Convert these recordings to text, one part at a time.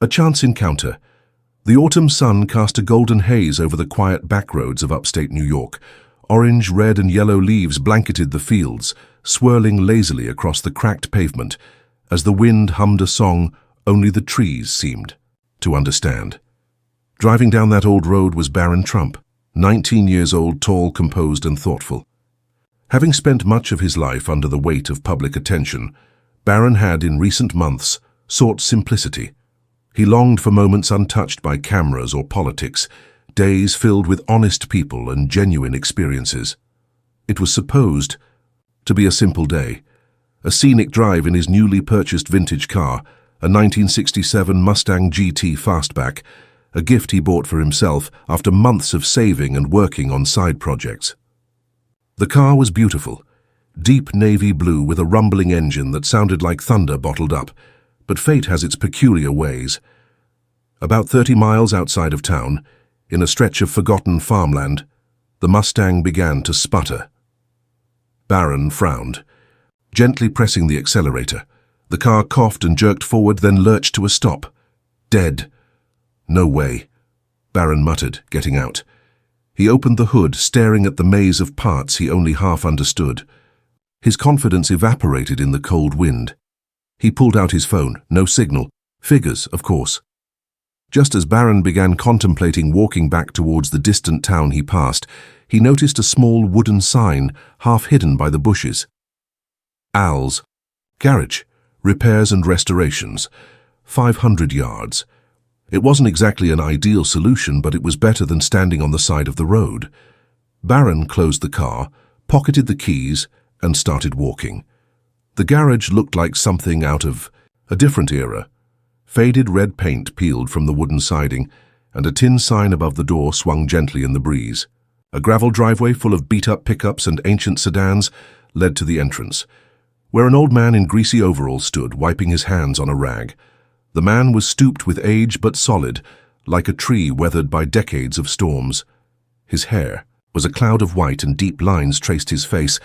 A chance encounter. The autumn sun cast a golden haze over the quiet backroads of upstate New York. Orange, red, and yellow leaves blanketed the fields, swirling lazily across the cracked pavement. As the wind hummed a song, only the trees seemed to understand. Driving down that old road was Barron Trump, 19 years old, tall, composed, and thoughtful. Having spent much of his life under the weight of public attention, Barron had, in recent months, sought simplicity. He longed for moments untouched by cameras or politics, days filled with honest people and genuine experiences. It was supposed to be a simple day, a scenic drive in his newly purchased vintage car, a 1967 Mustang GT Fastback, a gift he bought for himself after months of saving and working on side projects. The car was beautiful, deep navy blue with a rumbling engine that sounded like thunder bottled up, but fate has its peculiar ways. About 30 miles outside of town, in a stretch of forgotten farmland, the Mustang began to sputter. Barron frowned, gently pressing the accelerator. The car coughed and jerked forward, then lurched to a stop. Dead. No way, Barron muttered, getting out. He opened the hood, staring at the maze of parts he only half understood. His confidence evaporated in the cold wind. He pulled out his phone. No signal. Figures, of course. Just as Barron began contemplating walking back towards the distant town he passed, he noticed a small wooden sign, half hidden by the bushes. Al's Garage, Repairs and Restorations, 500 yards. It wasn't exactly an ideal solution, but it was better than standing on the side of the road. Barron closed the car, pocketed the keys, and started walking. The garage looked like something out of a different era. Faded red paint peeled from the wooden siding, and a tin sign above the door swung gently in the breeze. A gravel driveway full of beat-up pickups and ancient sedans led to the entrance, where an old man in greasy overalls stood, wiping his hands on a rag. The man was stooped with age but solid, like a tree weathered by decades of storms. His hair was a cloud of white and deep lines traced his face,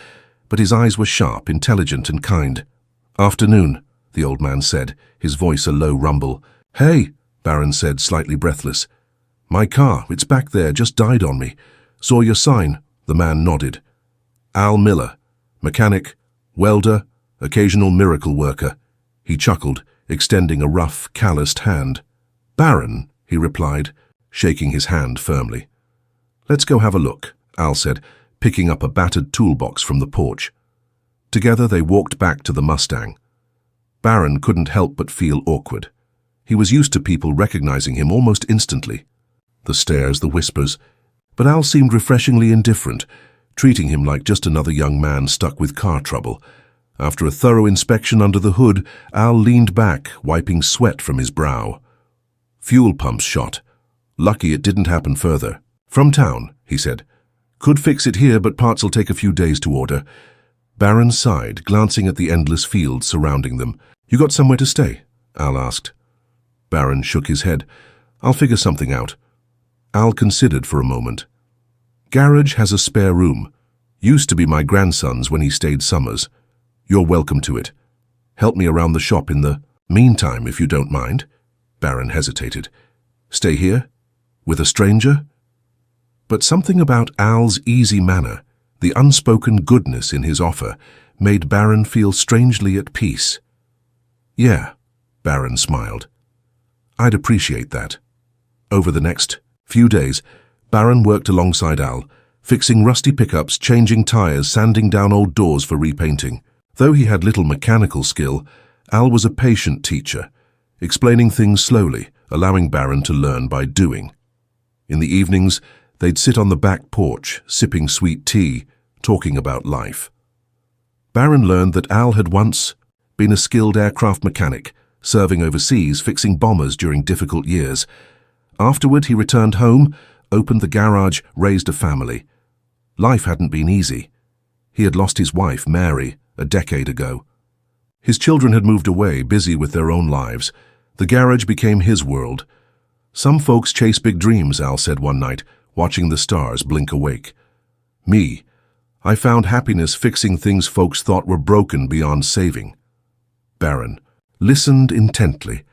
but his eyes were sharp, intelligent, and kind. "Afternoon," the old man said, his voice a low rumble. "Hey," Barron said, slightly breathless. "My car, it's back there, just died on me. Saw your sign." The man nodded. "Al Miller, mechanic, welder, occasional miracle worker." He chuckled, extending a rough, calloused hand. "Barron," he replied, shaking his hand firmly. "Let's go have a look," Al said, picking up a battered toolbox from the porch. Together they walked back to the Mustang. Barron couldn't help but feel awkward. He was used to people recognizing him almost instantly. The stares, the whispers. But Al seemed refreshingly indifferent, treating him like just another young man stuck with car trouble. After a thorough inspection under the hood, Al leaned back, wiping sweat from his brow. "Fuel pumps shot. Lucky it didn't happen further. From town," he said. "Could fix it here, but parts will take a few days to order." Barron sighed, glancing at the endless fields surrounding them. "You got somewhere to stay?" Al asked. Barron shook his head. "I'll figure something out." Al considered for a moment. "Garage has a spare room. Used to be my grandson's when he stayed summers. You're welcome to it. Help me around the shop in the meantime, if you don't mind." Barron hesitated. "Stay here? With a stranger?" But something about Al's easy manner, the unspoken goodness in his offer, made Barron feel strangely at peace. "Yeah," Barron smiled. "I'd appreciate that." Over the next few days, Barron worked alongside Al, fixing rusty pickups, changing tires, sanding down old doors for repainting. Though he had little mechanical skill, Al was a patient teacher, explaining things slowly, allowing Barron to learn by doing. In the evenings, they'd sit on the back porch, sipping sweet tea, talking about life. Barron learned that Al had once been a skilled aircraft mechanic, serving overseas, fixing bombers during difficult years. Afterward, he returned home, opened the garage, raised a family. Life hadn't been easy. He had lost his wife, Mary, a decade ago. His children had moved away, busy with their own lives. The garage became his world. "Some folks chase big dreams," Al said one night, watching the stars blink awake. "Me, I found happiness fixing things folks thought were broken beyond saving." Barron listened intently.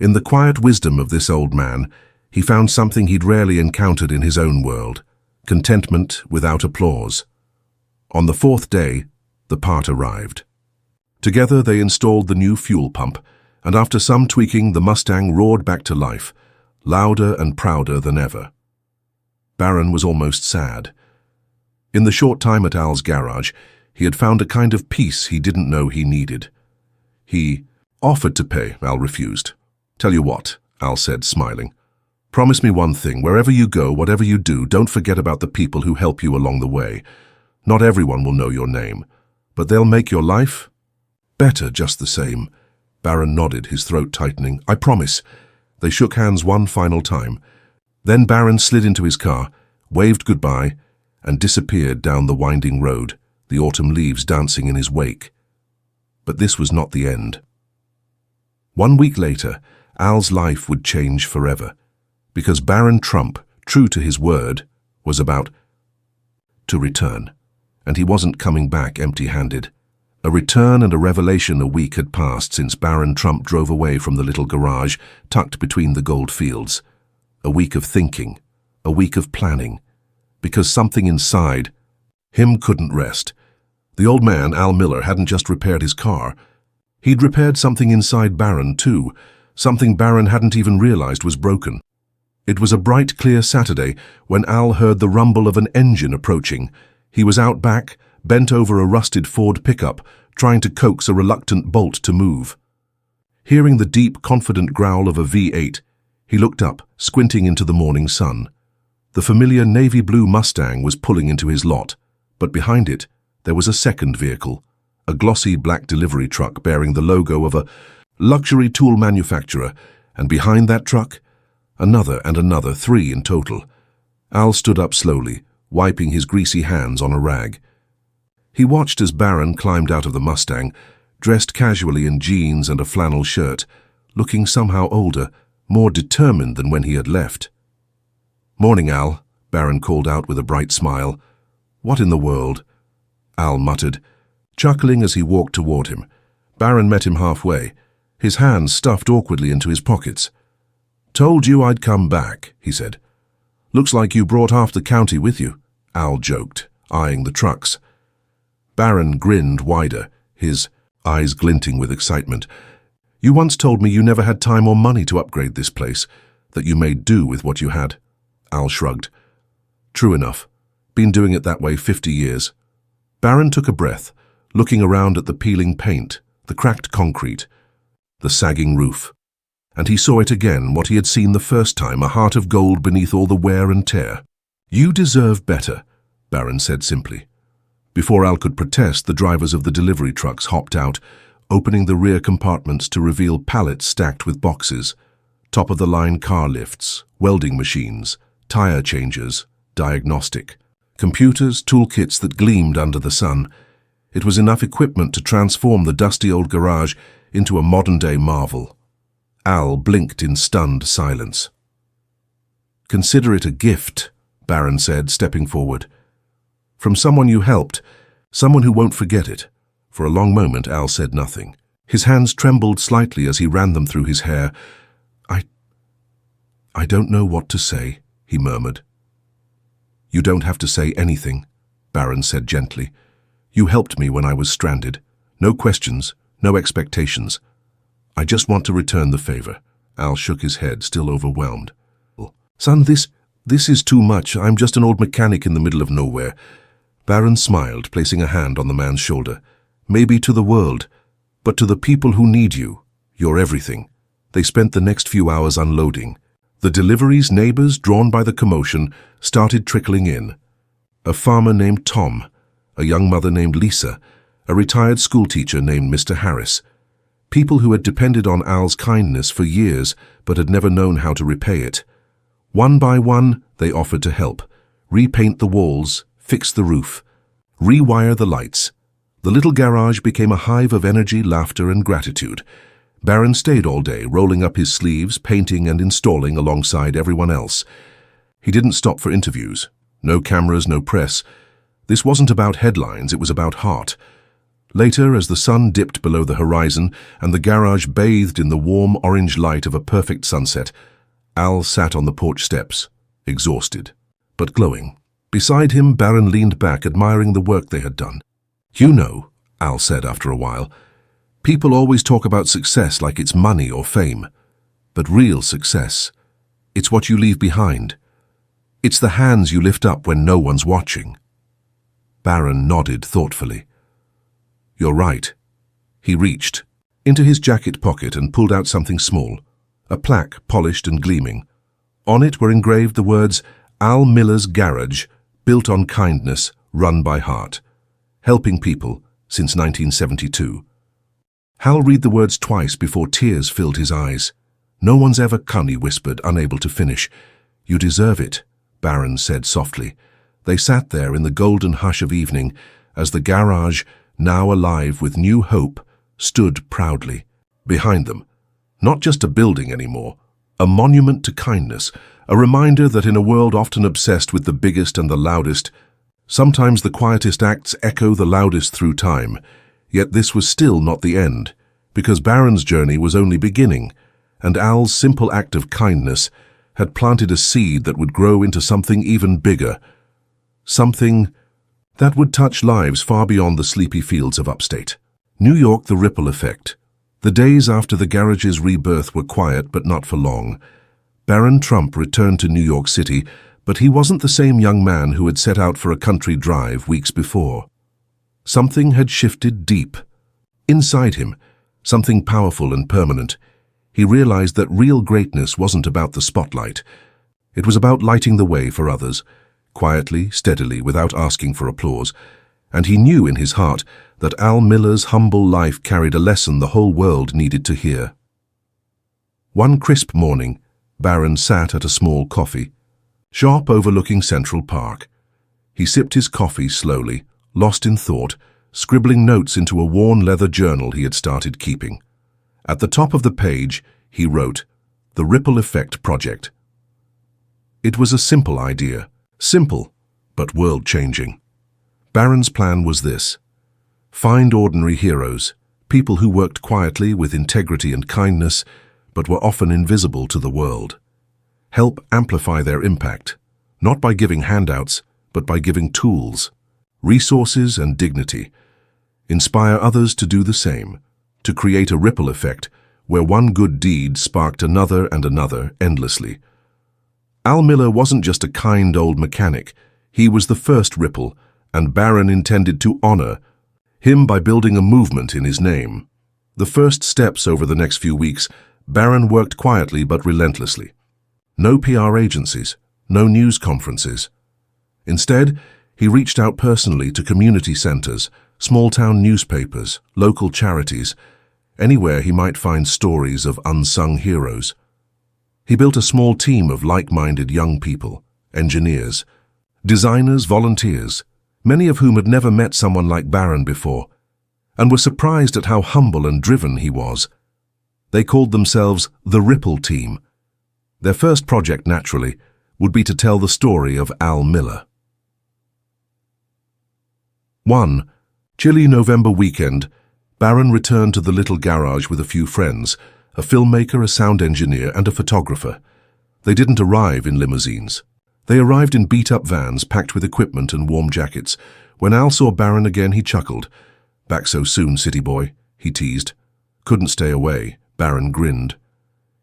In the quiet wisdom of this old man, he found something he'd rarely encountered in his own world: contentment without applause. On the fourth day, the part arrived. Together they installed the new fuel pump, and after some tweaking, the Mustang roared back to life, louder and prouder than ever. Barron was almost sad. In the short time at Al's garage, he had found a kind of peace he didn't know he needed. He offered to pay. Al refused. "Tell you what," Al said, smiling. "Promise me one thing. Wherever you go, whatever you do, don't forget about the people who help you along the way. Not everyone will know your name, but they'll make your life better just the same." Barron nodded, his throat tightening. "I promise." They shook hands one final time. Then Barron slid into his car, waved goodbye, and disappeared down the winding road, the autumn leaves dancing in his wake. But this was not the end. 1 week later, Al's life would change forever, because Barron Trump, true to his word, was about to return, and he wasn't coming back empty-handed. A return and a revelation. A week had passed since Barron Trump drove away from the little garage tucked between the gold fields. A week of thinking, a week of planning, because something inside him couldn't rest. The old man, Al Miller, hadn't just repaired his car. He'd repaired something inside Barron, too, something Barron hadn't even realized was broken. It was a bright, clear Saturday when Al heard the rumble of an engine approaching. He was out back, bent over a rusted Ford pickup, trying to coax a reluctant Bolt to move. Hearing the deep, confident growl of a V8, he looked up, squinting into the morning sun. The familiar navy blue Mustang was pulling into his lot, but behind it there was a second vehicle, a glossy black delivery truck bearing the logo of a luxury tool manufacturer, and behind that truck, another and another, 3 in total. Al stood up slowly, wiping his greasy hands on a rag. He watched as Barron climbed out of the Mustang, dressed casually in jeans and a flannel shirt, looking somehow older, more determined than when he had left. "Morning, Al," Barron called out with a bright smile. "What in the world?" Al muttered, chuckling as he walked toward him. Barron met him halfway, his hands stuffed awkwardly into his pockets. "Told you I'd come back," he said. "Looks like you brought half the county with you," Al joked, eyeing the trucks. Barron grinned wider, his eyes glinting with excitement. "You once told me you never had time or money to upgrade this place, that you made do with what you had." Al shrugged. "True enough. Been doing it that way 50 years. Barron took a breath, looking around at the peeling paint, the cracked concrete, the sagging roof. And he saw it again, what he had seen the first time, a heart of gold beneath all the wear and tear. "You deserve better," Barron said simply. Before Al could protest, the drivers of the delivery trucks hopped out, opening the rear compartments to reveal pallets stacked with boxes, top-of-the-line car lifts, welding machines, tire changers, diagnostic, computers, toolkits that gleamed under the sun. It was enough equipment to transform the dusty old garage into a modern-day marvel. Al blinked in stunned silence. "Consider it a gift," Barron said, stepping forward. "From someone you helped, someone who won't forget it." For a long moment, Al said nothing. His hands trembled slightly as he ran them through his hair. I don't know what to say," he murmured. "You don't have to say anything," Barron said gently. "You helped me when I was stranded. No questions, no expectations. I just want to return the favor." Al shook his head, still overwhelmed. "Son, this is too much. I'm just an old mechanic in the middle of nowhere." Barron smiled, placing a hand on the man's shoulder. "Maybe to the world, but to the people who need you, you're everything." They spent the next few hours unloading. The deliveries, neighbors, drawn by the commotion, started trickling in. A farmer named Tom, a young mother named Lisa, a retired schoolteacher named Mr. Harris. People who had depended on Al's kindness for years but had never known how to repay it. One by one, they offered to help, repaint the walls, fix the roof, rewire the lights. The little garage became a hive of energy, laughter, and gratitude. Barron stayed all day, rolling up his sleeves, painting and installing alongside everyone else. He didn't stop for interviews. No cameras, no press. This wasn't about headlines, it was about heart. Later, as the sun dipped below the horizon and the garage bathed in the warm orange light of a perfect sunset, Al sat on the porch steps, exhausted, but glowing. Beside him, Barron leaned back, admiring the work they had done. "You know," Al said after a while, "people always talk about success like it's money or fame. But real success, it's what you leave behind. It's the hands you lift up when no one's watching." Barron nodded thoughtfully. "You're right." He reached into his jacket pocket and pulled out something small, a plaque polished and gleaming. On it were engraved the words, "Al Miller's Garage, built on kindness, run by heart. Helping people since 1972. Hal read the words twice before tears filled his eyes. "No one's ever come," he whispered, unable to finish. "You deserve it," Barron said softly. They sat there in the golden hush of evening as the garage, now alive with new hope, stood proudly. Behind them, not just a building anymore, a monument to kindness, a reminder that in a world often obsessed with the biggest and the loudest, sometimes the quietest acts echo the loudest through time. Yet this was still not the end, because Barron's journey was only beginning, and Al's simple act of kindness had planted a seed that would grow into something even bigger, something that would touch lives far beyond the sleepy fields of upstate. New York, the ripple effect. The days after the garage's rebirth were quiet, but not for long. Barron Trump returned to New York City, but he wasn't the same young man who had set out for a country drive weeks before. Something had shifted deep. Inside him, something powerful and permanent. He realized that real greatness wasn't about the spotlight. It was about lighting the way for others, quietly, steadily, without asking for applause. And he knew in his heart that Al Miller's humble life carried a lesson the whole world needed to hear. One crisp morning, Barron sat at a small coffee shop overlooking Central Park. He sipped his coffee slowly, lost in thought, scribbling notes into a worn leather journal he had started keeping. At the top of the page, he wrote, "The Ripple Effect Project." It was a simple idea, simple, but world-changing. Barron's plan was this: find ordinary heroes, people who worked quietly with integrity and kindness, but were often invisible to the world. Help amplify their impact, not by giving handouts, but by giving tools, resources, and dignity. Inspire others to do the same, to create a ripple effect where one good deed sparked another and another endlessly. Al Miller wasn't just a kind old mechanic. He was the first ripple, and Barron intended to honor him by building a movement in his name. The first steps over the next few weeks, Barron worked quietly but relentlessly. No PR agencies, no news conferences. Instead, he reached out personally to community centers, small-town newspapers, local charities, anywhere he might find stories of unsung heroes. He built a small team of like-minded young people, engineers, designers, volunteers, many of whom had never met someone like Barron before, and were surprised at how humble and driven he was. They called themselves the Ripple Team. Their first project, naturally, would be to tell the story of Al Miller. One chilly November weekend, Barron returned to the little garage with a few friends, a filmmaker, a sound engineer, and a photographer. They didn't arrive in limousines. They arrived in beat-up vans packed with equipment and warm jackets. When Al saw Barron again, he chuckled. "Back so soon, city boy," he teased. "Couldn't stay away." Barron grinned.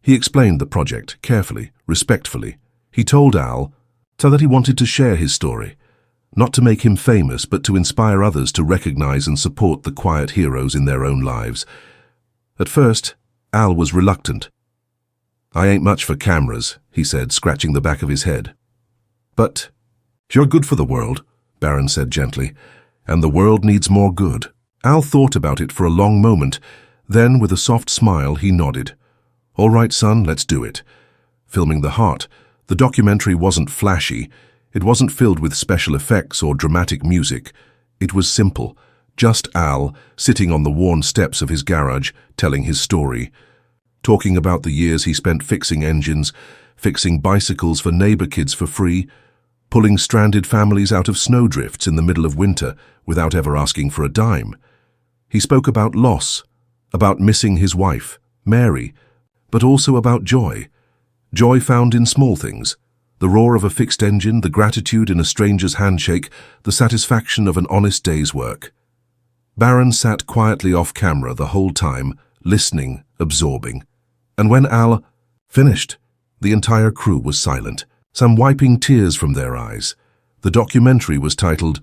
He explained the project, carefully, respectfully. He told Al so that he wanted to share his story, not to make him famous, but to inspire others to recognize and support the quiet heroes in their own lives. At first, Al was reluctant. "I ain't much for cameras," he said, scratching the back of his head. "But you're good for the world," Barron said gently, "and the world needs more good." Al thought about it for a long moment. Then, with a soft smile, he nodded. "All right, son, let's do it." Filming the heart, the documentary wasn't flashy. It wasn't filled with special effects or dramatic music. It was simple, just Al sitting on the worn steps of his garage, telling his story, talking about the years he spent fixing engines, fixing bicycles for neighbor kids for free, pulling stranded families out of snowdrifts in the middle of winter without ever asking for a dime. He spoke about loss, about missing his wife, Mary, but also about joy. Joy found in small things. The roar of a fixed engine, the gratitude in a stranger's handshake, the satisfaction of an honest day's work. Barron sat quietly off camera the whole time, listening, absorbing. And when Al finished, the entire crew was silent, some wiping tears from their eyes. The documentary was titled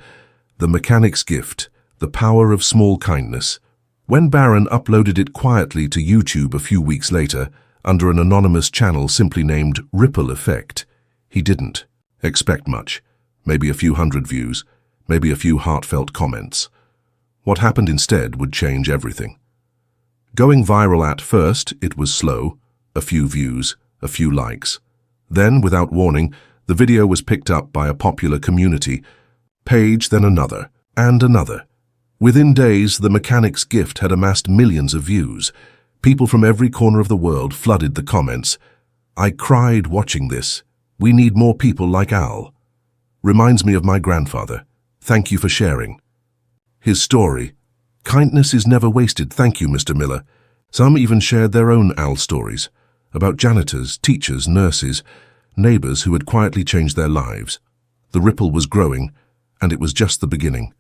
The Mechanic's Gift, The Power of Small Kindness. When Barron uploaded it quietly to YouTube a few weeks later, under an anonymous channel simply named Ripple Effect, he didn't expect much. Maybe a few hundred views, maybe a few heartfelt comments. What happened instead would change everything. Going viral at first, it was slow, a few views, a few likes. Then, without warning, the video was picked up by a popular community page, then another, and another. Within days, The Mechanic's Gift had amassed millions of views. People from every corner of the world flooded the comments. "I cried watching this. We need more people like Al. Reminds me of my grandfather. Thank you for sharing." His story. "Kindness is never wasted, thank you, Mr. Miller." Some even shared their own Al stories, about janitors, teachers, nurses, neighbors who had quietly changed their lives. The ripple was growing, and it was just the beginning.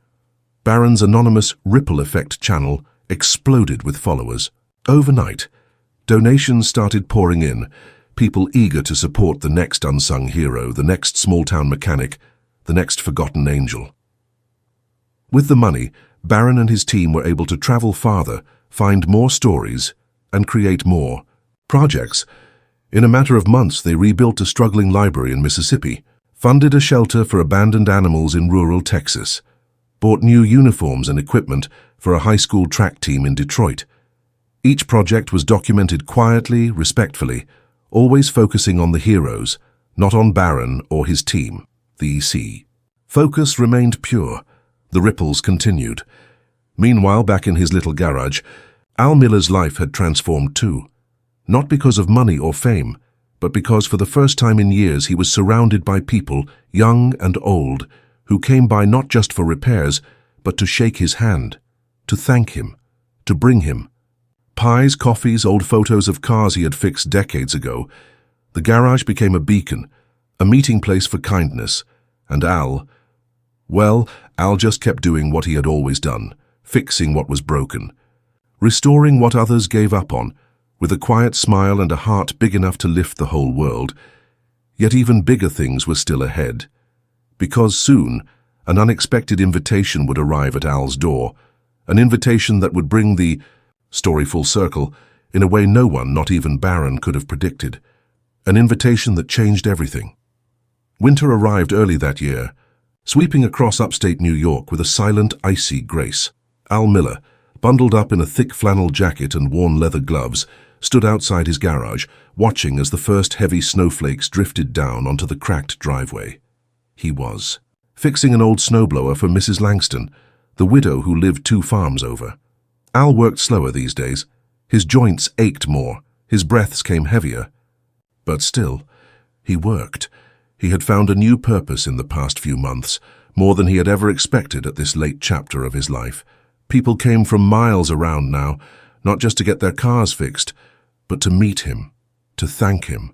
Barron's anonymous Ripple Effect channel exploded with followers. Overnight, donations started pouring in, people eager to support the next unsung hero, the next small-town mechanic, the next forgotten angel. With the money, Barron and his team were able to travel farther, find more stories, and create more projects. In a matter of months, they rebuilt a struggling library in Mississippi, funded a shelter for abandoned animals in rural Texas, bought new uniforms and equipment for a high school track team in Detroit. Each project was documented quietly, respectfully, always focusing on the heroes, not on Barron or his team, the EC. Focus remained pure. The ripples continued. Meanwhile, back in his little garage, Al Miller's life had transformed too. Not because of money or fame, but because for the first time in years he was surrounded by people, young and old, who came by not just for repairs, but to shake his hand, to thank him, to bring him pies, coffees, old photos of cars he had fixed decades ago. The garage became a beacon, a meeting place for kindness, and Al just kept doing what he had always done, fixing what was broken, restoring what others gave up on, with a quiet smile and a heart big enough to lift the whole world. Yet even bigger things were still ahead. Because soon, an unexpected invitation would arrive at Al's door, an invitation that would bring the story full circle in a way no one, not even Barron, could have predicted. An invitation that changed everything. Winter arrived early that year, sweeping across upstate New York with a silent, icy grace. Al Miller, bundled up in a thick flannel jacket and worn leather gloves, stood outside his garage, watching as the first heavy snowflakes drifted down onto the cracked driveway. He was fixing an old snowblower for Mrs. Langston, the widow who lived 2 farms over. Al worked slower these days. His joints ached more, his breaths came heavier. But still, he worked. He had found a new purpose in the past few months, more than he had ever expected at this late chapter of his life. People came from miles around now, not just to get their cars fixed, but to meet him, to thank him,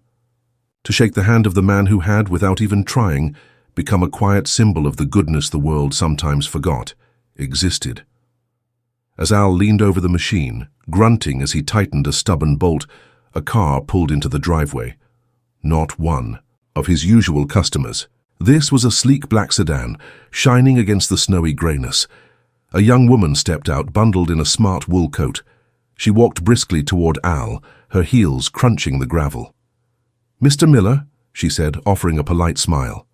to shake the hand of the man who had, without even trying, become a quiet symbol of the goodness the world sometimes forgot existed. As Al leaned over the machine, grunting as he tightened a stubborn bolt, a car pulled into the driveway. Not one of his usual customers. This was a sleek black sedan, shining against the snowy grayness. A young woman stepped out, bundled in a smart wool coat. She walked briskly toward Al, her heels crunching the gravel. "Mr. Miller," she said, offering a polite smile.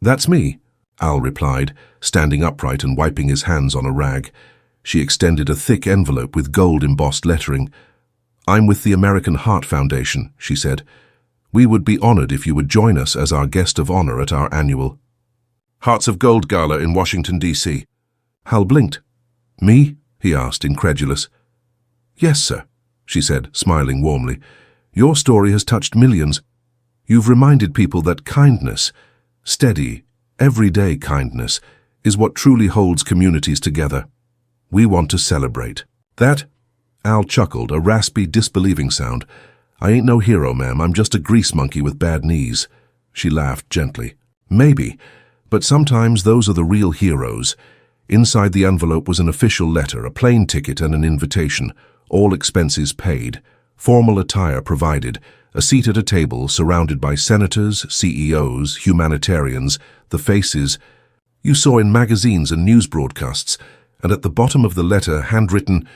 "That's me," Al replied, standing upright and wiping his hands on a rag. She extended a thick envelope with gold-embossed lettering. "I'm with the American Heart Foundation," she said. "We would be honored if you would join us as our guest of honor at our annual Hearts of Gold Gala in Washington, D.C. Hal blinked. "Me?" he asked, incredulous. "Yes, sir," she said, smiling warmly. "Your story has touched millions. You've reminded people that kindness, steady, everyday kindness, is what truly holds communities together." We want to celebrate. That? Al chuckled, a raspy, disbelieving sound. I ain't no hero, ma'am. I'm just a grease monkey with bad knees. She laughed gently. Maybe, but sometimes those are the real heroes. Inside the envelope was an official letter, a plane ticket and an invitation, all expenses paid, formal attire provided, a seat at a table surrounded by senators, CEOs, humanitarians, the faces you saw in magazines and news broadcasts, and at the bottom of the letter, handwritten,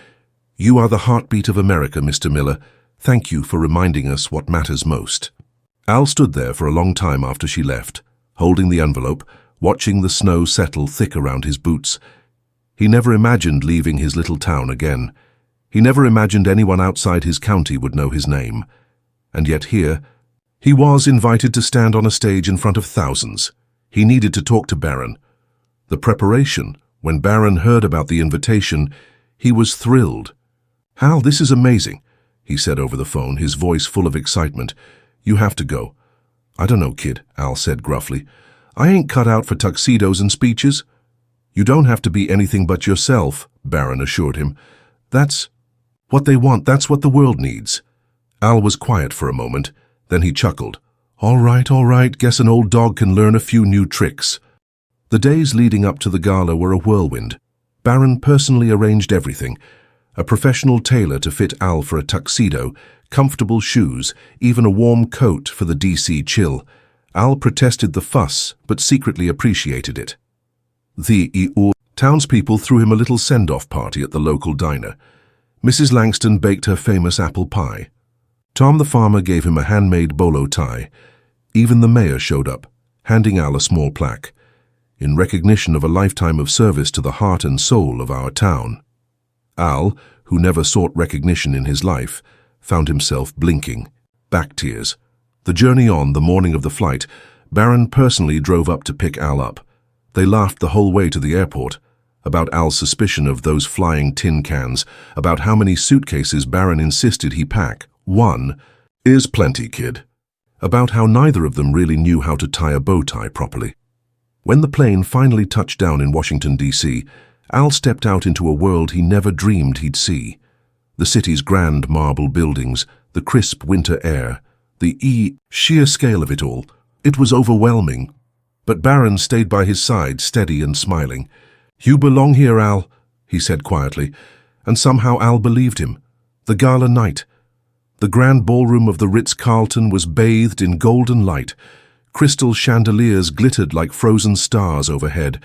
"You are the heartbeat of America, Mr. Miller. Thank you for reminding us what matters most." Al stood there for a long time after she left, holding the envelope, watching the snow settle thick around his boots. He never imagined leaving his little town again. He never imagined anyone outside his county would know his name. And yet here, he was invited to stand on a stage in front of thousands. He needed to talk to Barron. The preparation, when Barron heard about the invitation, he was thrilled. "Hal, this is amazing," he said over the phone, his voice full of excitement. "You have to go." "I don't know, kid," Al said gruffly. "I ain't cut out for tuxedos and speeches." "You don't have to be anything but yourself," Barron assured him. "That's what they want. That's what the world needs." Al was quiet for a moment. Then he chuckled. All right. Guess an old dog can learn a few new tricks." The days leading up to the gala were a whirlwind. Barron personally arranged everything. A professional tailor to fit Al for a tuxedo, comfortable shoes, even a warm coat for the DC chill. Al protested the fuss, but secretly appreciated it. The townspeople threw him a little send-off party at the local diner. Mrs. Langston baked her famous apple pie. Tom the farmer gave him a handmade bolo tie. Even the mayor showed up, handing Al a small plaque, in recognition of a lifetime of service to the heart and soul of our town. Al, who never sought recognition in his life, found himself blinking, back tears. The journey on, the morning of the flight, Barron personally drove up to pick Al up. They laughed the whole way to the airport, about Al's suspicion of those flying tin cans, about how many suitcases Barron insisted he pack. "One is plenty, kid." About how neither of them really knew how to tie a bow tie properly. When the plane finally touched down in Washington, D.C., Al stepped out into a world he never dreamed he'd see. The city's grand marble buildings, the crisp winter air, the sheer scale of it all. It was overwhelming. But Barron stayed by his side, steady and smiling. "You belong here, Al," he said quietly, and somehow Al believed him. The gala night. The grand ballroom of the Ritz-Carlton was bathed in golden light. Crystal chandeliers glittered like frozen stars overhead.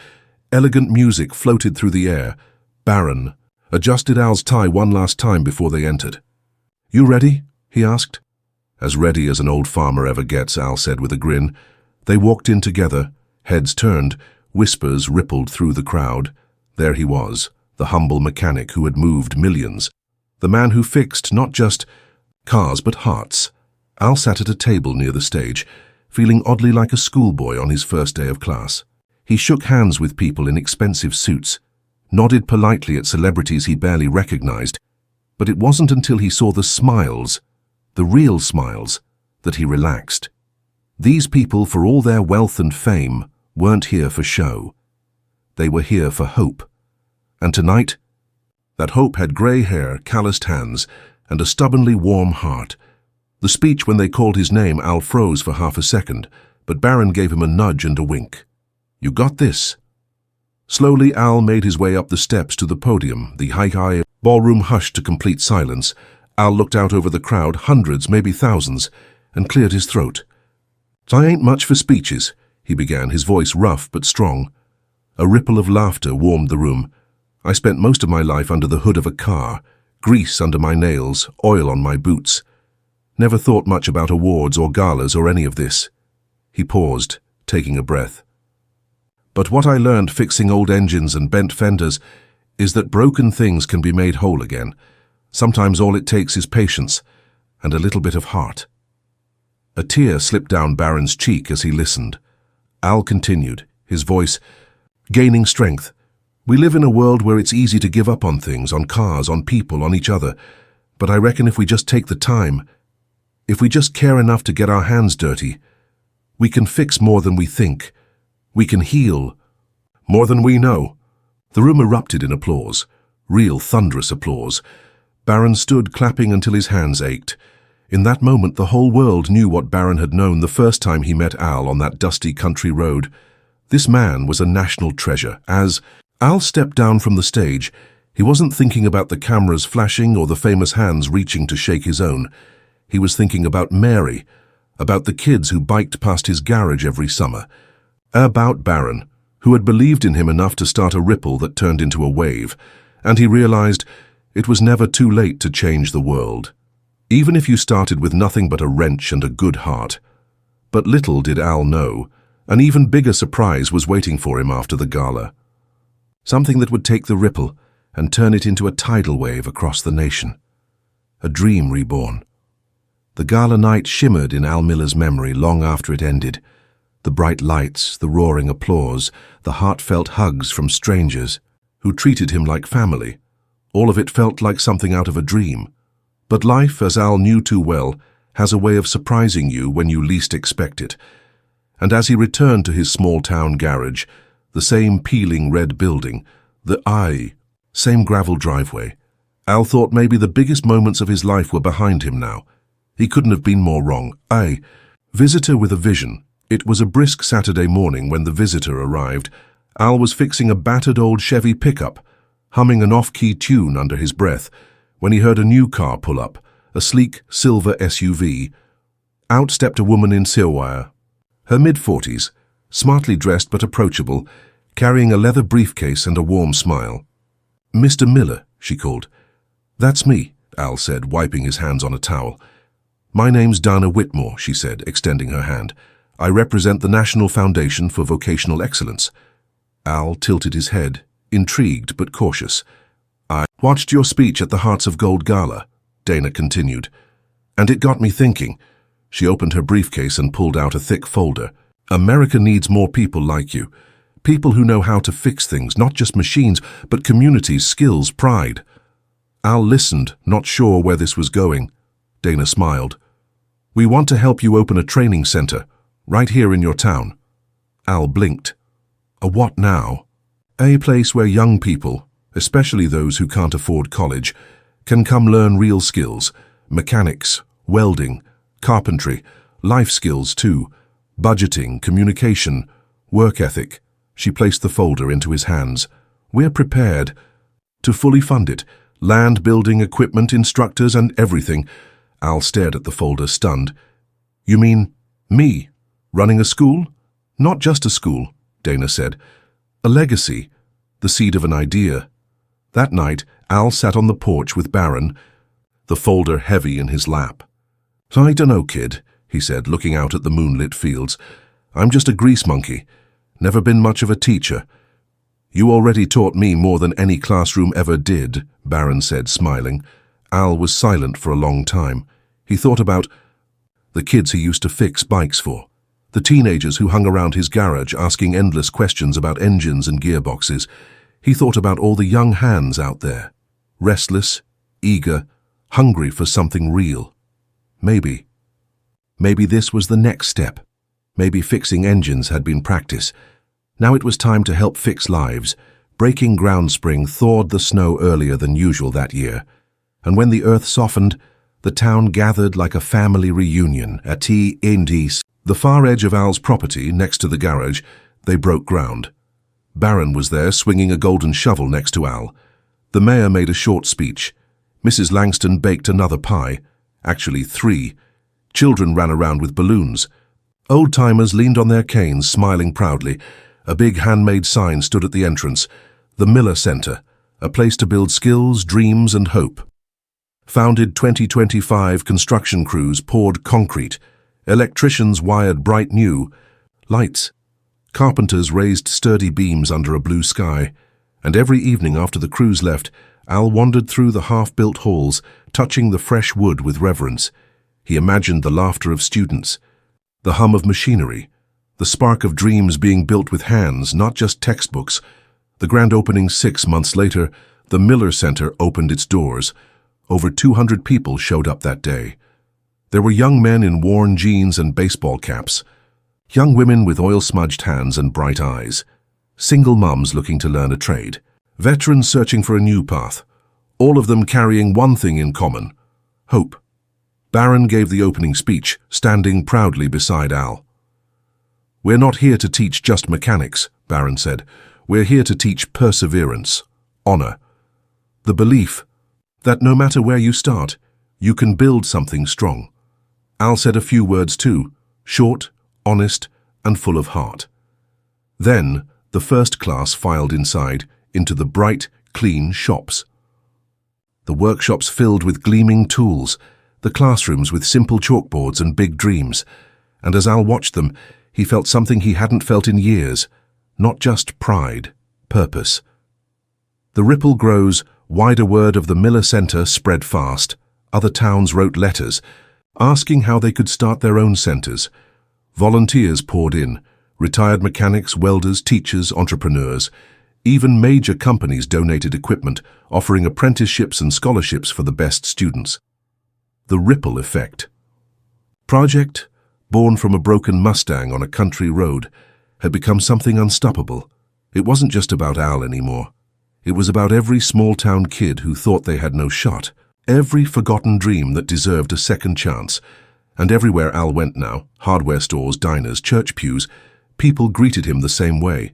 Elegant music floated through the air. Barron adjusted Al's tie one last time before they entered. "You ready?" he asked. "As ready as an old farmer ever gets," Al said with a grin. They walked in together, heads turned, whispers rippled through the crowd. There he was, the humble mechanic who had moved millions. The man who fixed not just cars but hearts. Al sat at a table near the stage, feeling oddly like a schoolboy on his first day of class. He shook hands with people in expensive suits, nodded politely at celebrities he barely recognized, but it wasn't until he saw the smiles, the real smiles, that he relaxed. These people, for all their wealth and fame, weren't here for show. They were here for hope. And tonight, that hope had grey hair, calloused hands, and a stubbornly warm heart. The speech, when they called his name, Al froze for half a second, but Barron gave him a nudge and a wink. "You got this." Slowly, Al made his way up the steps to the podium. The high ballroom hushed to complete silence. Al looked out over the crowd, hundreds, maybe thousands, and cleared his throat. "I ain't much for speeches," he began, his voice rough but strong. A ripple of laughter warmed the room. "I spent most of my life under the hood of a car, grease under my nails, oil on my boots. Never thought much about awards or galas or any of this." He paused, taking a breath. "But what I learned fixing old engines and bent fenders is that broken things can be made whole again. Sometimes all it takes is patience and a little bit of heart." A tear slipped down Barron's cheek as he listened. Al continued, his voice gaining strength. "We live in a world where it's easy to give up on things, on cars, on people, on each other. But I reckon if we just take the time, if we just care enough to get our hands dirty, we can fix more than we think. We can heal more than we know." The room erupted in applause. Real thunderous applause. Barron stood clapping until his hands ached. In that moment, the whole world knew what Barron had known the first time he met Al on that dusty country road. This man was a national treasure. As Al stepped down from the stage, he wasn't thinking about the cameras flashing or the famous hands reaching to shake his own. He was thinking about Mary, about the kids who biked past his garage every summer, about Barron, who had believed in him enough to start a ripple that turned into a wave, and he realized it was never too late to change the world, even if you started with nothing but a wrench and a good heart. But little did Al know, an even bigger surprise was waiting for him after the gala. Something that would take the ripple and turn it into a tidal wave across the nation. A dream reborn. The gala night shimmered in Al Miller's memory long after it ended. The bright lights, the roaring applause, the heartfelt hugs from strangers who treated him like family. All of it felt like something out of a dream. But life, as Al knew too well, has a way of surprising you when you least expect it. And as he returned to his small-town garage, the same peeling red building, same gravel driveway, Al thought maybe the biggest moments of his life were behind him now. He couldn't have been more wrong. Visitor with a vision. It was a brisk Saturday morning when the visitor arrived. Al was fixing a battered old Chevy pickup, humming an off-key tune under his breath, when he heard a new car pull up, a sleek silver SUV. Out stepped a woman in Sirwire, her mid-40s, smartly dressed but approachable, carrying a leather briefcase and a warm smile. "Mr. Miller," she called. "That's me," Al said, wiping his hands on a towel. "My name's Dana Whitmore," she said, extending her hand. "I represent the National Foundation for Vocational Excellence." Al tilted his head, intrigued but cautious. "I watched your speech at the Hearts of Gold Gala," Dana continued, "and it got me thinking." She opened her briefcase and pulled out a thick folder. "America needs more people like you. People who know how to fix things, not just machines, but communities, skills, pride." Al listened, not sure where this was going. Dana smiled. "We want to help you open a training center, right here in your town." Al blinked. "A what now?" "A place where young people, especially those who can't afford college, can come learn real skills, mechanics, welding, carpentry, life skills too, budgeting, communication, work ethic." She placed the folder into his hands. "We're prepared to fully fund it. Land, building, equipment, instructors, and everything." Al stared at the folder, stunned. "You mean me, running a school?" "Not just a school," Dana said. "A legacy, the seed of an idea." That night, Al sat on the porch with Barron, the folder heavy in his lap. "I dunno, kid," he said, looking out at the moonlit fields. "I'm just a grease monkey. Never been much of a teacher." "You already taught me more than any classroom ever did," Barron said, smiling. Al was silent for a long time. He thought about the kids he used to fix bikes for, the teenagers who hung around his garage asking endless questions about engines and gearboxes. He thought about all the young hands out there, restless, eager, hungry for something real. Maybe this was the next step. Maybe fixing engines had been practice. Now it was time to help fix lives. Breaking ground spring thawed the snow earlier than usual that year, and when the earth softened, the town gathered like a family reunion at the far edge of Al's property next to the garage. They broke ground. Barron was there, swinging a golden shovel next to Al. The mayor made a short speech. Mrs. Langston baked another pie, actually 3. Children ran around with balloons. Old-timers leaned on their canes, smiling proudly. A big handmade sign stood at the entrance. The Miller Center, a place to build skills, dreams, and hope. Founded 2025 construction crews poured concrete. Electricians wired bright new lights. Carpenters raised sturdy beams under a blue sky. And every evening after the crews left, Al wandered through the half-built halls, touching the fresh wood with reverence. He imagined the laughter of students, the hum of machinery, the spark of dreams being built with hands, not just textbooks. The grand opening 6 months later, the Miller Center opened its doors. Over 200 people showed up that day. There were young men in worn jeans and baseball caps, young women with oil-smudged hands and bright eyes, single mums looking to learn a trade. Veterans searching for a new path, all of them carrying one thing in common: hope. Barron gave the opening speech, standing proudly beside Al. "We're not here to teach just mechanics," Barron said. "We're here to teach perseverance, honor, the belief that no matter where you start, you can build something strong." Al said a few words too, short, honest, and full of heart. Then the first class filed inside, into the bright, clean shops. The workshops filled with gleaming tools, the classrooms with simple chalkboards and big dreams. And as Al watched them, he felt something he hadn't felt in years, not just pride, purpose. The ripple grows, wider word of the Miller Center spread fast. Other towns wrote letters, asking how they could start their own centers. Volunteers poured in, retired mechanics, welders, teachers, entrepreneurs. Even major companies donated equipment, offering apprenticeships and scholarships for the best students. The ripple effect. Project, born from a broken Mustang on a country road, had become something unstoppable. It wasn't just about Al anymore. It was about every small-town kid who thought they had no shot, every forgotten dream that deserved a second chance. And everywhere Al went now, hardware stores, diners, church pews, people greeted him the same way.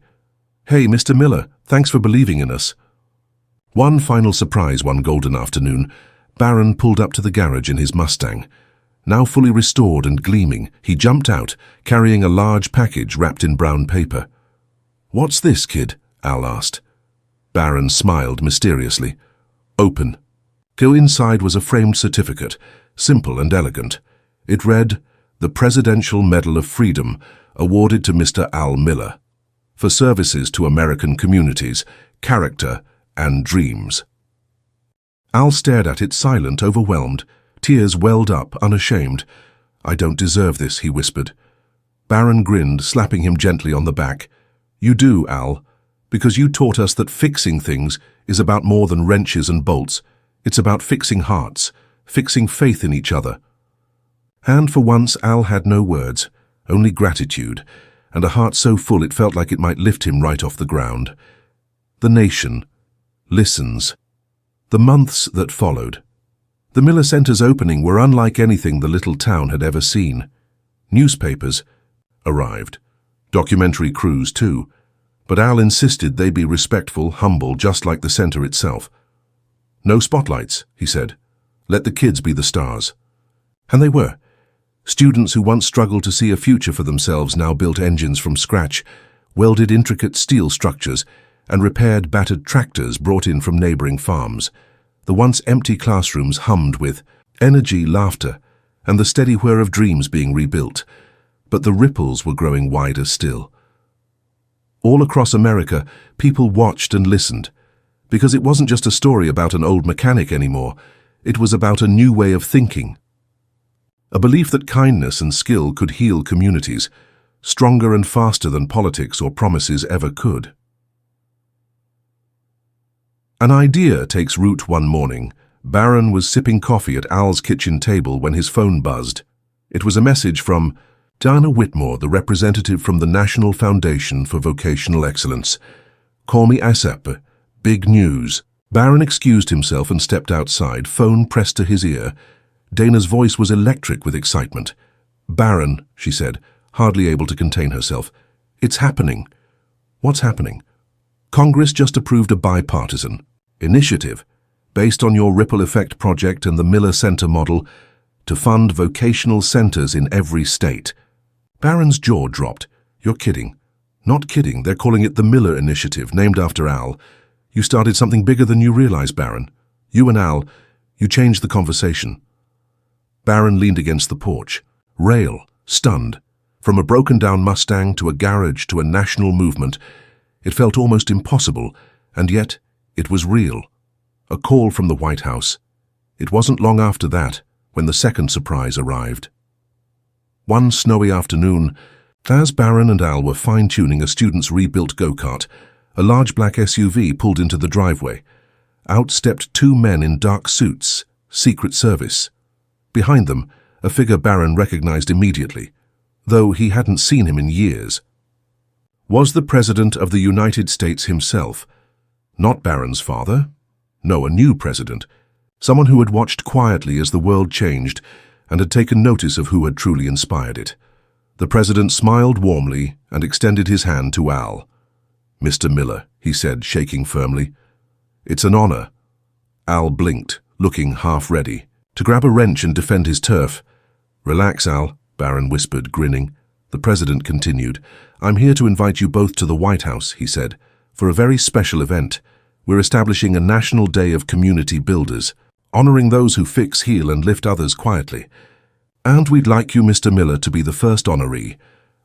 "Hey, Mr. Miller, thanks for believing in us." One final surprise one golden afternoon, Barron pulled up to the garage in his Mustang. Now fully restored and gleaming, he jumped out, carrying a large package wrapped in brown paper. "What's this, kid?" Al asked. Barron smiled mysteriously. "Open." Go inside was a framed certificate, simple and elegant. It read, "The Presidential Medal of Freedom, awarded to Mr. Al Miller, for services to American communities, character, and dreams." Al stared at it, silent, overwhelmed. Tears welled up, unashamed. "I don't deserve this," he whispered. Barron grinned, slapping him gently on the back. "You do, Al, because you taught us that fixing things is about more than wrenches and bolts. It's about fixing hearts, fixing faith in each other." And for once Al had no words, only gratitude, and a heart so full it felt like it might lift him right off the ground. The nation listens. The months that followed. The Miller Center's opening were unlike anything the little town had ever seen. Newspapers arrived. Documentary crews too. But Al insisted they be respectful, humble, just like the center itself. "No spotlights," he said. "Let the kids be the stars." And they were. Students who once struggled to see a future for themselves now built engines from scratch, welded intricate steel structures, and repaired battered tractors brought in from neighboring farms. The once empty classrooms hummed with energy, laughter, and the steady whir of dreams being rebuilt. But the ripples were growing wider still. All across America, people watched and listened, because it wasn't just a story about an old mechanic anymore. It was about a new way of thinking. A belief that kindness and skill could heal communities, stronger and faster than politics or promises ever could. An idea takes root one morning. Barron was sipping coffee at Al's kitchen table when his phone buzzed. It was a message from Dana Whitmore, the representative from the National Foundation for Vocational Excellence. "Call me ASAP. Big news." Barron excused himself and stepped outside, phone pressed to his ear. Dana's voice was electric with excitement. "Barron," she said, hardly able to contain herself. "It's happening." "What's happening?" "Congress just approved a bipartisan initiative based on your Ripple Effect project and the Miller Center model to fund vocational centers in every state." Barron's jaw dropped. "You're kidding." "Not kidding. They're calling it the Miller Initiative, named after Al. You started something bigger than you realize, Barron. You and Al, you changed the conversation." Barron leaned against the porch, rail, stunned. From a broken-down Mustang to a garage to a national movement, it felt almost impossible, and yet it was real. A call from the White House. It wasn't long after that when the second surprise arrived. One snowy afternoon, as Barron and Al were fine-tuning a student's rebuilt go-kart, a large black SUV pulled into the driveway. Out stepped two men in dark suits, Secret Service. Behind them, a figure Barron recognized immediately, though he hadn't seen him in years. Was the President of the United States himself. Not Barron's father. No, a new president. Someone who had watched quietly as the world changed and had taken notice of who had truly inspired it. The president smiled warmly and extended his hand to Al. "Mr. Miller," he said, shaking firmly. "It's an honor." Al blinked, looking half-ready to grab a wrench and defend his turf. "Relax, Al," Barron whispered, grinning. The president continued. "I'm here to invite you both to the White House," he said, "for a very special event. We're establishing a national day of community builders, honoring those who fix, heal, and lift others quietly. And we'd like you, Mr. Miller, to be the first honoree."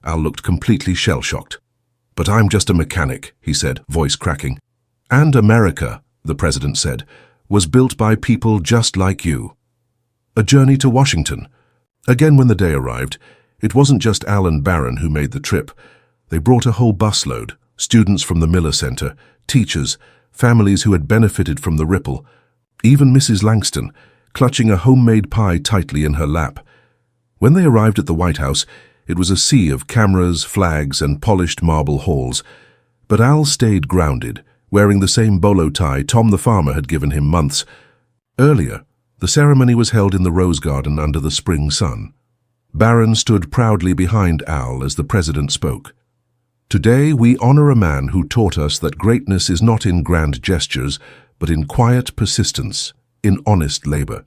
Al looked completely shell-shocked. "But I'm just a mechanic," he said, voice cracking. "And America," the president said, "was built by people just like you." A journey to Washington. Again, when the day arrived, it wasn't just Al and Barron who made the trip. They brought a whole busload, students from the Miller Center, teachers, families who had benefited from the ripple, even Mrs. Langston, clutching a homemade pie tightly in her lap. When they arrived at the White House, it was a sea of cameras, flags, and polished marble halls. But Al stayed grounded, wearing the same bolo tie Tom the farmer had given him months earlier. The ceremony was held in the Rose Garden under the spring sun. Barron stood proudly behind Al as the president spoke. "Today we honor a man who taught us that greatness is not in grand gestures, but in quiet persistence, in honest labor,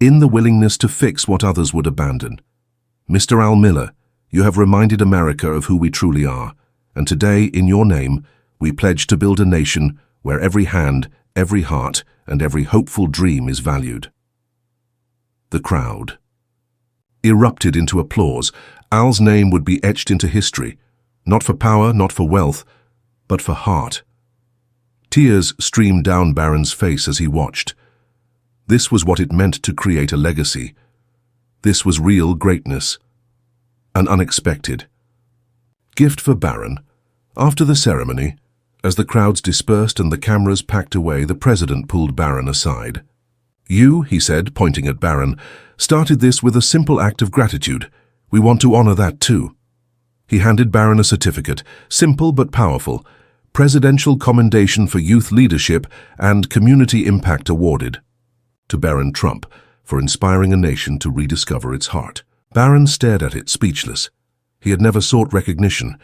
in the willingness to fix what others would abandon. Mr. Al Miller, you have reminded America of who we truly are, and today, in your name, we pledge to build a nation where every hand, every heart, and every hopeful dream is valued." The crowd erupted into applause. Al's name would be etched into history, not for power, not for wealth, but for heart. Tears streamed down Barron's face as he watched. This was what it meant to create a legacy. This was real greatness. An unexpected gift for Barron. After the ceremony, as the crowds dispersed and the cameras packed away, the president pulled Barron aside. "You," he said, pointing at Barron, "started this with a simple act of gratitude. We want to honor that too." He handed Barron a certificate, simple but powerful, Presidential Commendation for Youth Leadership and Community Impact awarded to Barron Trump for inspiring a nation to rediscover its heart. Barron stared at it, speechless. He had never sought recognition,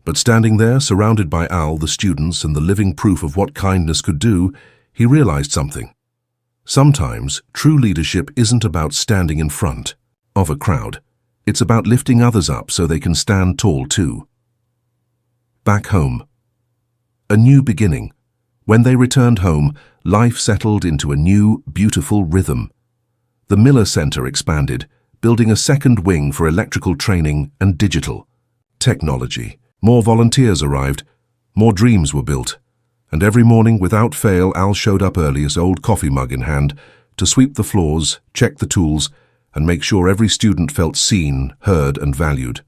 but standing there, surrounded by Al, the students, and the living proof of what kindness could do, he realized something. Sometimes, true leadership isn't about standing in front of a crowd. It's about lifting others up so they can stand tall too. Back home. A new beginning. When they returned home, life settled into a new, beautiful rhythm. The Miller Center expanded, building a second wing for electrical training and digital technology. More volunteers arrived, more dreams were built, and every morning, without fail, Al showed up early, his old coffee mug in hand, to sweep the floors, check the tools, and make sure every student felt seen, heard, and valued.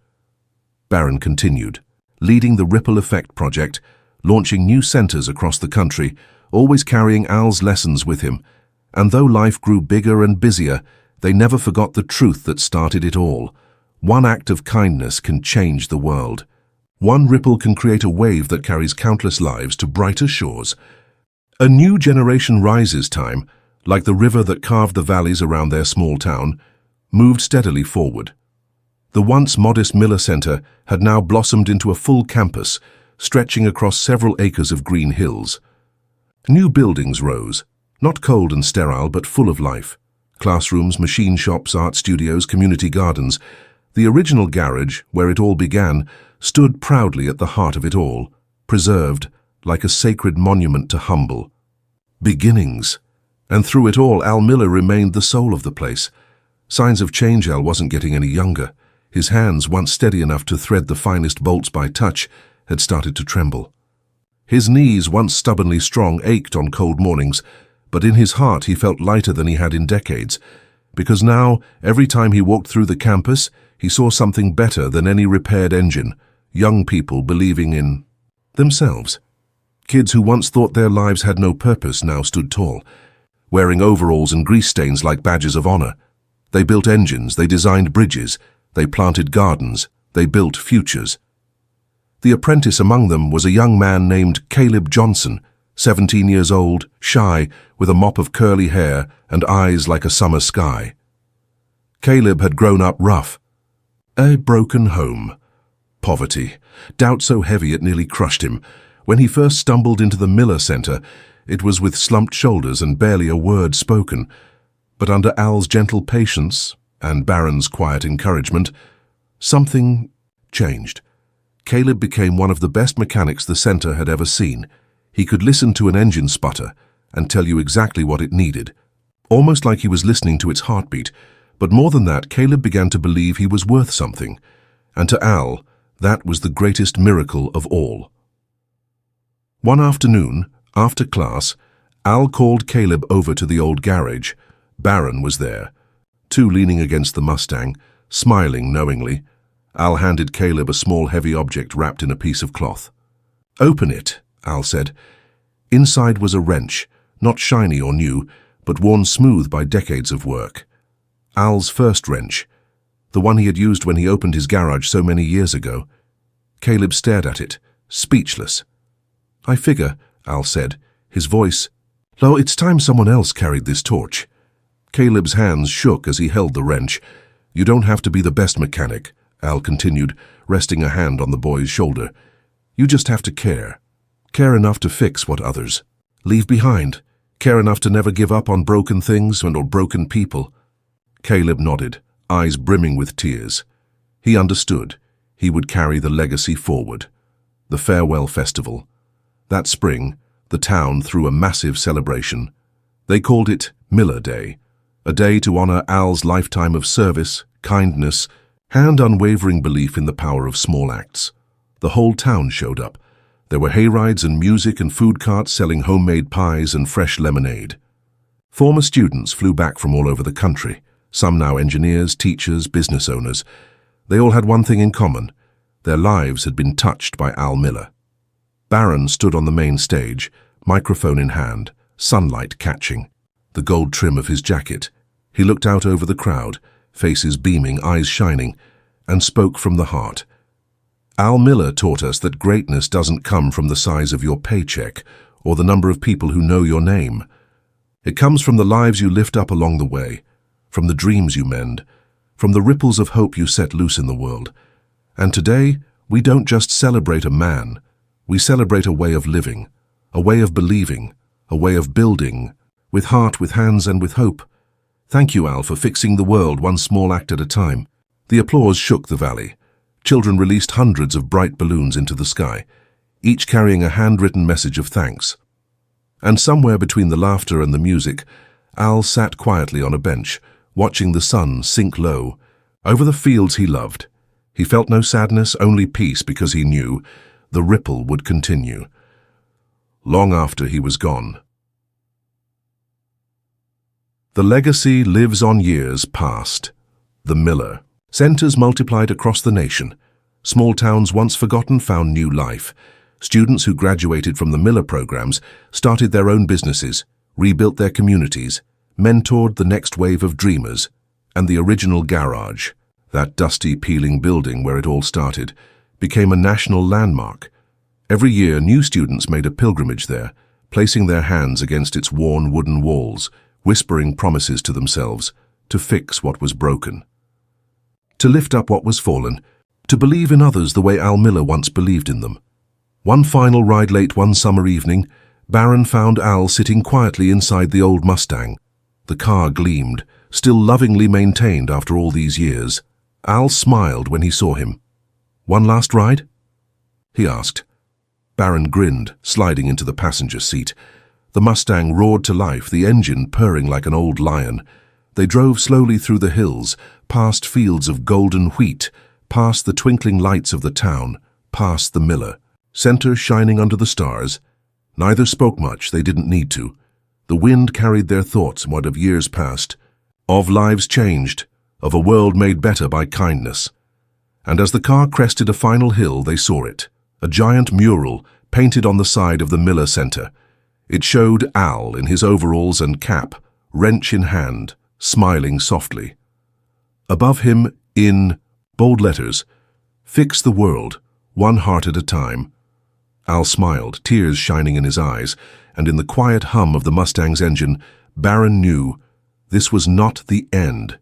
Barron continued, leading the Ripple Effect project, launching new centers across the country, always carrying Al's lessons with him. And though life grew bigger and busier, they never forgot the truth that started it all. One act of kindness can change the world. One ripple can create a wave that carries countless lives to brighter shores. A new generation rises time, like the river that carved the valleys around their small town, moved steadily forward. The once modest Miller Center had now blossomed into a full campus, stretching across several acres of green hills. New buildings rose, not cold and sterile, but full of life. Classrooms, machine shops, art studios, community gardens. The original garage, where it all began, stood proudly at the heart of it all, preserved like a sacred monument to humble beginnings. And through it all, Al Miller remained the soul of the place. Signs of change. Al wasn't getting any younger. His hands, once steady enough to thread the finest bolts by touch, had started to tremble. His knees, once stubbornly strong, ached on cold mornings, but in his heart he felt lighter than he had in decades, because now, every time he walked through the campus, he saw something better than any repaired engine. Young people believing in themselves. Kids who once thought their lives had no purpose now stood tall, wearing overalls and grease stains like badges of honor. They built engines, they designed bridges, they planted gardens, they built futures. The apprentice among them was a young man named Caleb Johnson, 17 years old, shy, with a mop of curly hair and eyes like a summer sky. Caleb had grown up rough. A broken home. Poverty. Doubt so heavy it nearly crushed him. When he first stumbled into the Miller Center, it was with slumped shoulders and barely a word spoken. But under Al's gentle patience and Barron's quiet encouragement, something changed. Caleb became one of the best mechanics the center had ever seen. He could listen to an engine sputter and tell you exactly what it needed, almost like he was listening to its heartbeat. But more than that, Caleb began to believe he was worth something. And to Al, that was the greatest miracle of all. One afternoon, after class, Al called Caleb over to the old garage. Barron was there, too, leaning against the Mustang, smiling knowingly. Al handed Caleb a small heavy object wrapped in a piece of cloth. "Open it," Al said. Inside was a wrench, not shiny or new, but worn smooth by decades of work. Al's first wrench, the one he had used when he opened his garage so many years ago. Caleb stared at it, speechless. "I figure," Al said, his voice, "Lo, it's time someone else carried this torch." Caleb's hands shook as he held the wrench. "You don't have to be the best mechanic," Al continued, resting a hand on the boy's shoulder. "You just have to care. Care enough to fix what others leave behind. Care enough to never give up on broken things or broken people." Caleb nodded, eyes brimming with tears. He understood. He would carry the legacy forward. The farewell festival. That spring, the town threw a massive celebration. They called it Miller Day, a day to honor Al's lifetime of service, kindness, and unwavering belief in the power of small acts. The whole town showed up. There were hayrides and music and food carts selling homemade pies and fresh lemonade. Former students flew back from all over the country, some now engineers, teachers, business owners. They all had one thing in common. Their lives had been touched by Al Miller. Barron stood on the main stage, microphone in hand, sunlight catching the gold trim of his jacket. He looked out over the crowd, faces beaming, eyes shining, and spoke from the heart. "Al Miller taught us that greatness doesn't come from the size of your paycheck or the number of people who know your name. It comes from the lives you lift up along the way, from the dreams you mend, from the ripples of hope you set loose in the world. And today, we don't just celebrate a man, we celebrate a way of living, a way of believing, a way of building, with heart, with hands, and with hope. Thank you, Al, for fixing the world one small act at a time." The applause shook the valley. Children released hundreds of bright balloons into the sky, each carrying a handwritten message of thanks. And somewhere between the laughter and the music, Al sat quietly on a bench, watching the sun sink low over the fields he loved. He felt no sadness, only peace, because he knew the ripple would continue long after he was gone. The legacy lives on years past. The Miller Centers multiplied across the nation. Small towns once forgotten found new life. Students who graduated from the Miller programs started their own businesses, rebuilt their communities, mentored the next wave of dreamers. And the original garage, that dusty, peeling building where it all started, became a national landmark. Every year, new students made a pilgrimage there, placing their hands against its worn wooden walls, whispering promises to themselves to fix what was broken, to lift up what was fallen, to believe in others the way Al Miller once believed in them. One final ride late one summer evening, Barron found Al sitting quietly inside the old Mustang. The car gleamed, still lovingly maintained after all these years. Al smiled when he saw him. "One last ride?" he asked. Barron grinned, sliding into the passenger seat. The Mustang roared to life, the engine purring like an old lion. They drove slowly through the hills, past fields of golden wheat, past the twinkling lights of the town, past the Miller Center shining under the stars. Neither spoke much, they didn't need to. The wind carried their thoughts what of years past, of lives changed, of a world made better by kindness. And as the car crested a final hill, they saw it, a giant mural painted on the side of the Miller Center. It showed Al in his overalls and cap, wrench in hand, smiling softly. Above him, in bold letters, "Fix the world, one heart at a time." Al smiled, tears shining in his eyes, and in the quiet hum of the Mustang's engine, Barron knew this was not the end.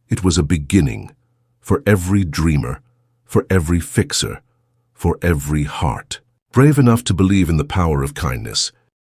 It was a beginning for every dreamer, for every fixer, for every heart. Brave enough to believe in the power of kindness,